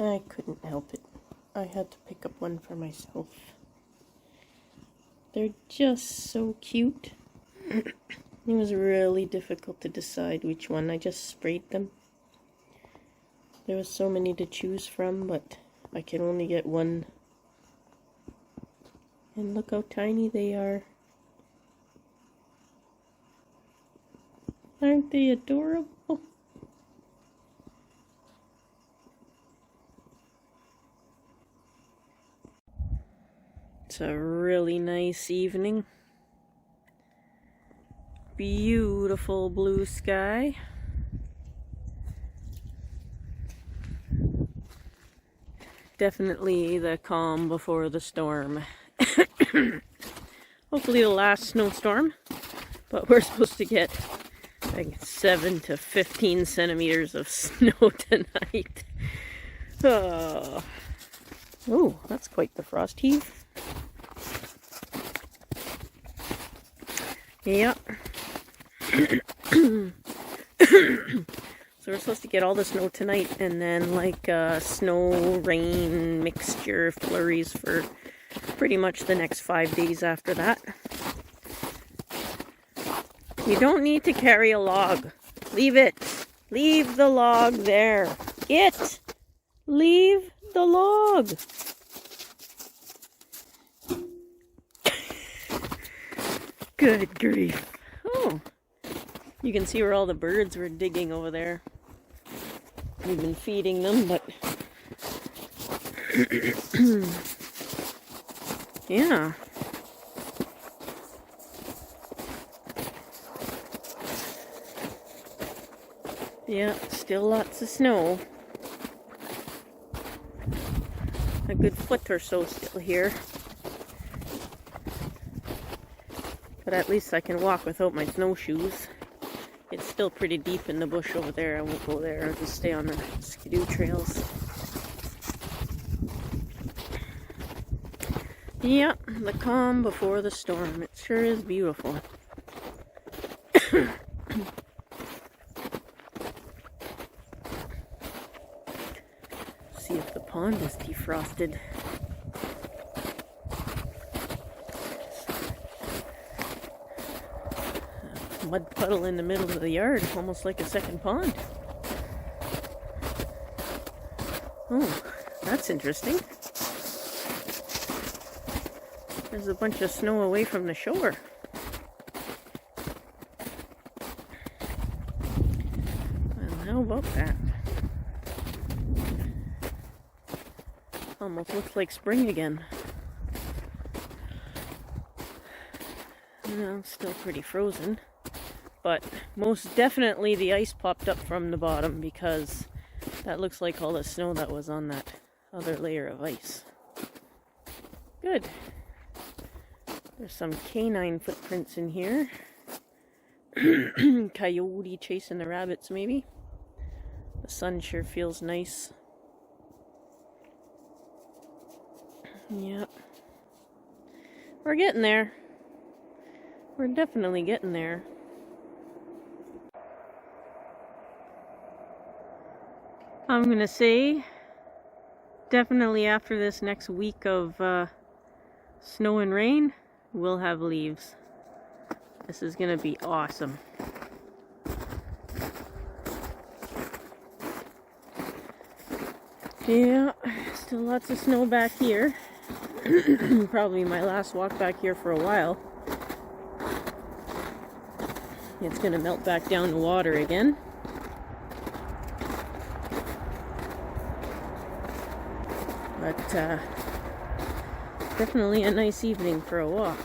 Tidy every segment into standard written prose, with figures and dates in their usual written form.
I couldn't help it. I had to pick up one for myself. They're just so cute. It was really difficult to decide which one. I just sprayed them. There was so many to choose from, but I can only get one. And look how tiny they are. Aren't they adorable? It's a really nice evening. Beautiful blue sky. Definitely the calm before the storm. Hopefully the last snowstorm, but we're supposed to get like 7 to 15 centimeters of snow tonight. Oh, that's quite the frost heave. Yeah. So we're supposed to get all the snow tonight, and then like snow, rain, mixture, flurries for pretty much the next 5 days after that. You don't need to carry a log. Leave it. Leave the log there. Leave the log. Good grief. Oh, you can see where all the birds were digging over there. We've been feeding them, but yeah. Yeah, still lots of snow. A good foot or so still here. But at least I can walk without my snowshoes. It's still pretty deep in the bush over there. I won't go there. I'll just stay on the skidoo trails. Yep, the calm before the storm. It sure is beautiful. See if the pond is defrosted. Mud puddle in the middle of the yard, almost like a second pond. Oh, that's interesting. There's a bunch of snow away from the shore. Well, how about that? Almost looks like spring again. No, it's still pretty frozen. But most definitely the ice popped up from the bottom, because that looks like all the snow that was on that other layer of ice. Good. There's some canine footprints in here. Coyote chasing the rabbits, maybe. The sun sure feels nice. Yep. We're getting there. We're definitely getting there. I'm gonna say, definitely after this next week of snow and rain, we'll have leaves. This is gonna be awesome. Yeah, still lots of snow back here. Probably my last walk back here for a while. It's gonna melt back down to water again. But definitely a nice evening for a walk.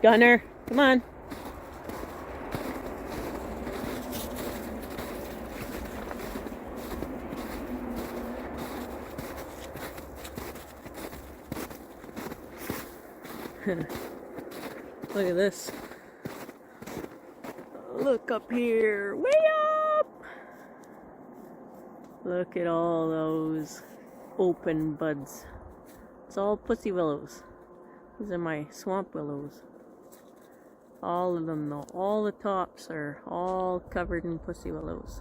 Gunner, come on. Look at this. Look up here. Way up! Look at all those open buds. It's all pussy willows. These are my swamp willows. All of them though. All the tops are all covered in pussy willows.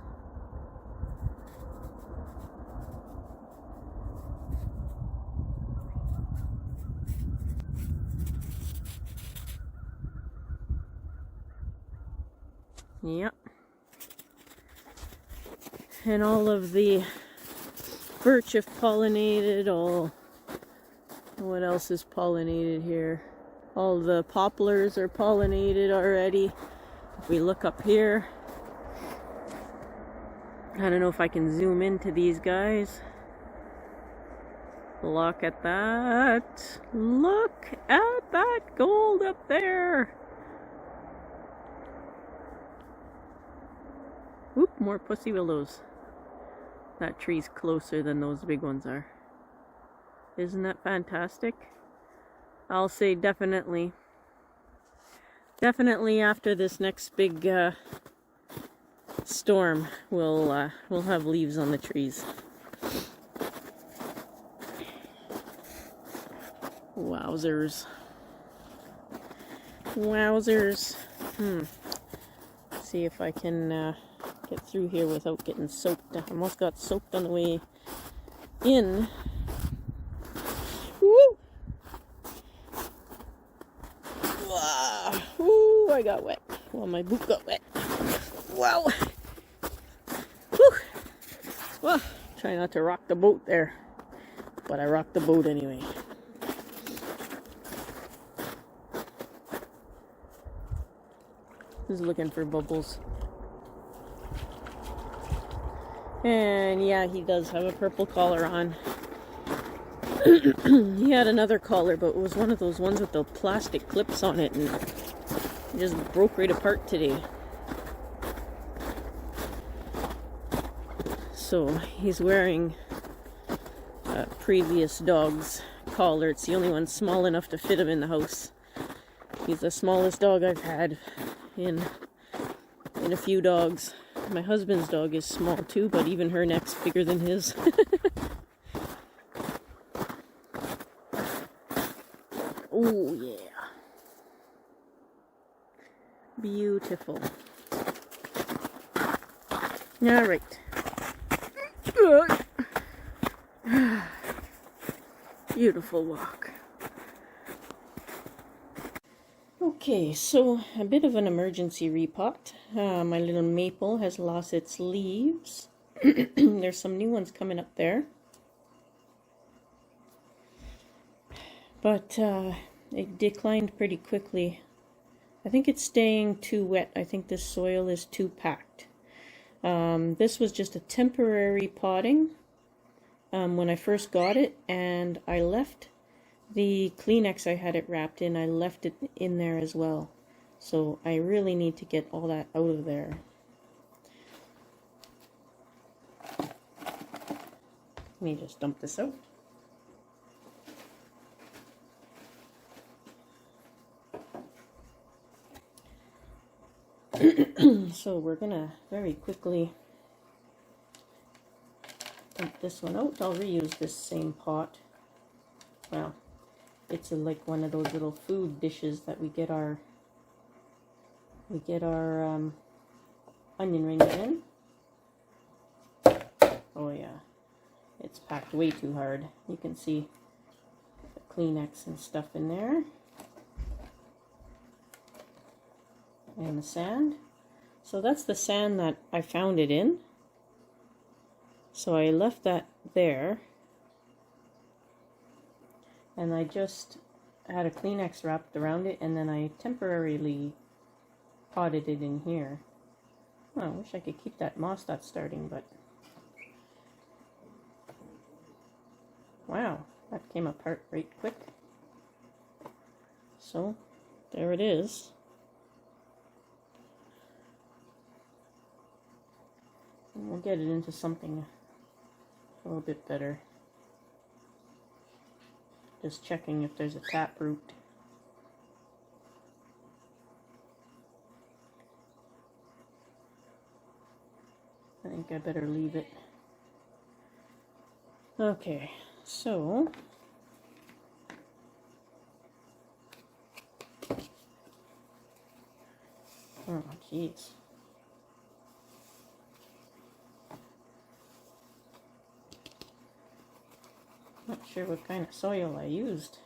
Yep. And all of the birch have pollinated, what else is pollinated here? All the poplars are pollinated already. If we look up here, I don't know if I can zoom into these guys. Look at that. Look at that gold up there. Oop, more pussy willows. That tree's closer than those big ones are. Isn't that fantastic? I'll say definitely. Definitely after this next big storm, we'll have leaves on the trees. Wowzers. Wowzers. See if I can get through here without getting soaked. I almost got soaked on the way in. Woo! Ooh, I got wet. Well, my boot got wet. Wow. Woo! Well, try not to rock the boat there. But I rocked the boat anyway. Just looking for bubbles. And yeah, he does have a purple collar on. He had another collar, but it was one of those ones with the plastic clips on it, and it just broke right apart today. So he's wearing a previous dog's collar. It's the only one small enough to fit him in the house. He's the smallest dog I've had in a few dogs. My husband's dog is small too, but even her neck's bigger than his. Oh yeah. Beautiful. All right. Beautiful walk. Okay, so a bit of an emergency repot. My little maple has lost its leaves. There's some new ones coming up there. But it declined pretty quickly. I think it's staying too wet. I think this soil is too packed. This was just a temporary potting when I first got it, and I left the Kleenex I had it wrapped in, I left it in there as well. So I really need to get all that out of there. Let me just dump this out. So we're gonna very quickly dump this one out. I'll reuse this same pot. Well, it's like one of those little food dishes that we get our onion rings in. Oh yeah, it's packed way too hard. You can see the Kleenex and stuff in there. And the sand. So that's the sand that I found it in. So I left that there. And I just had a Kleenex wrapped around it, and then I temporarily potted it in here. Oh, I wish I could keep that moss that's starting, but wow, that came apart right quick. So there it is. And we'll get it into something a little bit better. Just checking if there's a taproot. think I better leave it. Okay, so oh jeez. Not sure what kind of soil I used.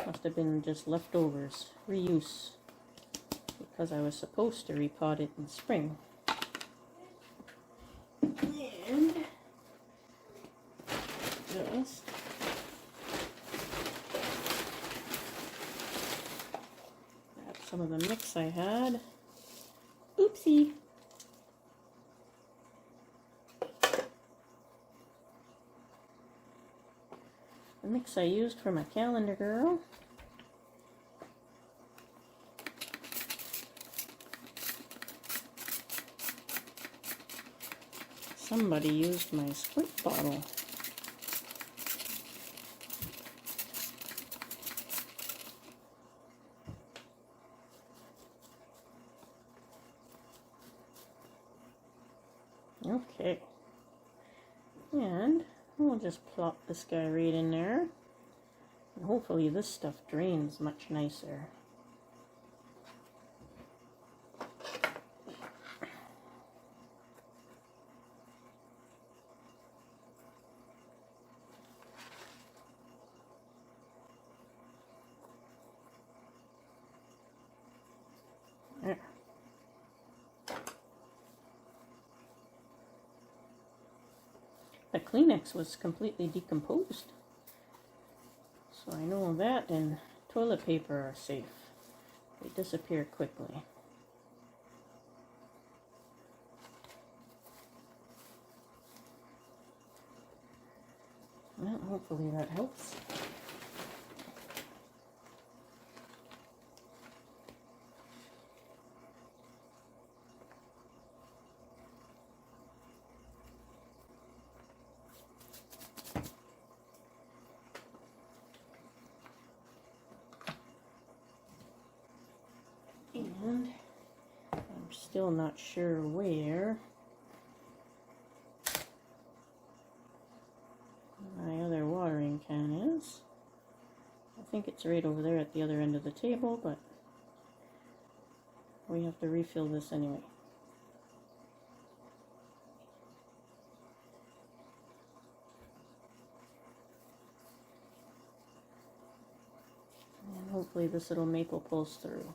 Must have been just leftovers, reuse, because I was supposed to repot it in spring. And just grab some of the mix I had. Oopsie! The mix I used for my calendar girl. Somebody used my squirt bottle. Okay. And we'll just plop this guy right in there. And hopefully this stuff drains much nicer. There. The Kleenex was completely decomposed. So I know that and toilet paper are safe. They disappear quickly. Well, hopefully that helps. And I'm still not sure where my other watering can is. I think it's right over there at the other end of the table, but we have to refill this anyway. And hopefully this little maple pulls through.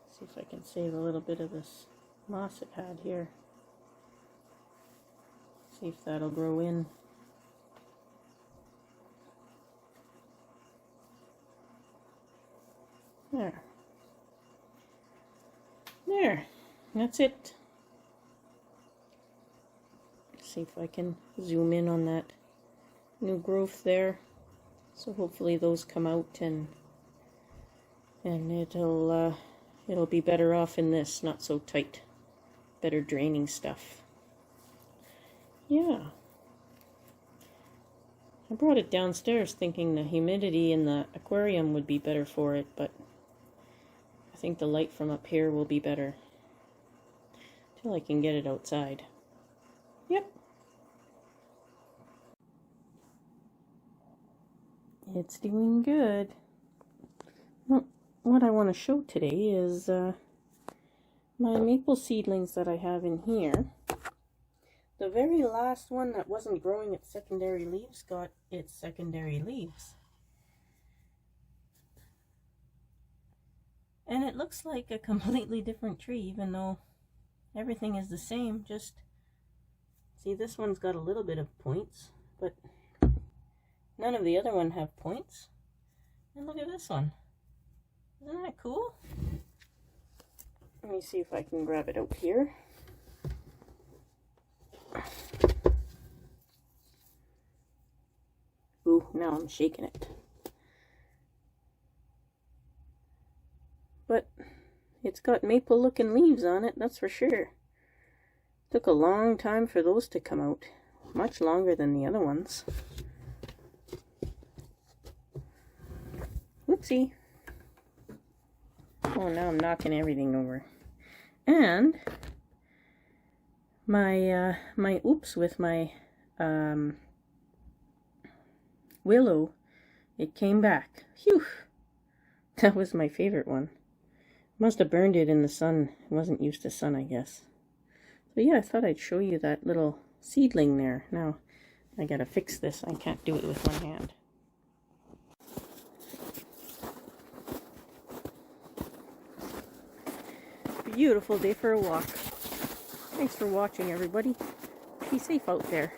See if I can save a little bit of this moss it had here. See if that'll grow in. There. There. That's it. See if I can zoom in on that new growth there. So hopefully those come out and it'll be better off in this, not so tight. Better draining stuff. Yeah. I brought it downstairs thinking the humidity in the aquarium would be better for it, but I think the light from up here will be better. Till I can get it outside. Yep. It's doing good. Well, what I want to show today is my maple seedlings that I have in here. The very last one that wasn't growing its secondary leaves got its secondary leaves. And it looks like a completely different tree, even though everything is the same. Just see, this one's got a little bit of points, but none of the other one have points. And look at this one. Isn't that cool? Let me see if I can grab it out here. Ooh, now I'm shaking it. But it's got maple looking leaves on it, that's for sure. Took a long time for those to come out. Much longer than the other ones. Whoopsie. Oh, now I'm knocking everything over. And my my oops with my willow, it came back. Phew! That was my favorite one. Must have burned it in the sun. It wasn't used to sun, I guess. So yeah, I thought I'd show you that little seedling there. Now, I gotta fix this. I can't do it with one hand. Beautiful day for a walk. Thanks for watching, everybody. Be safe out there.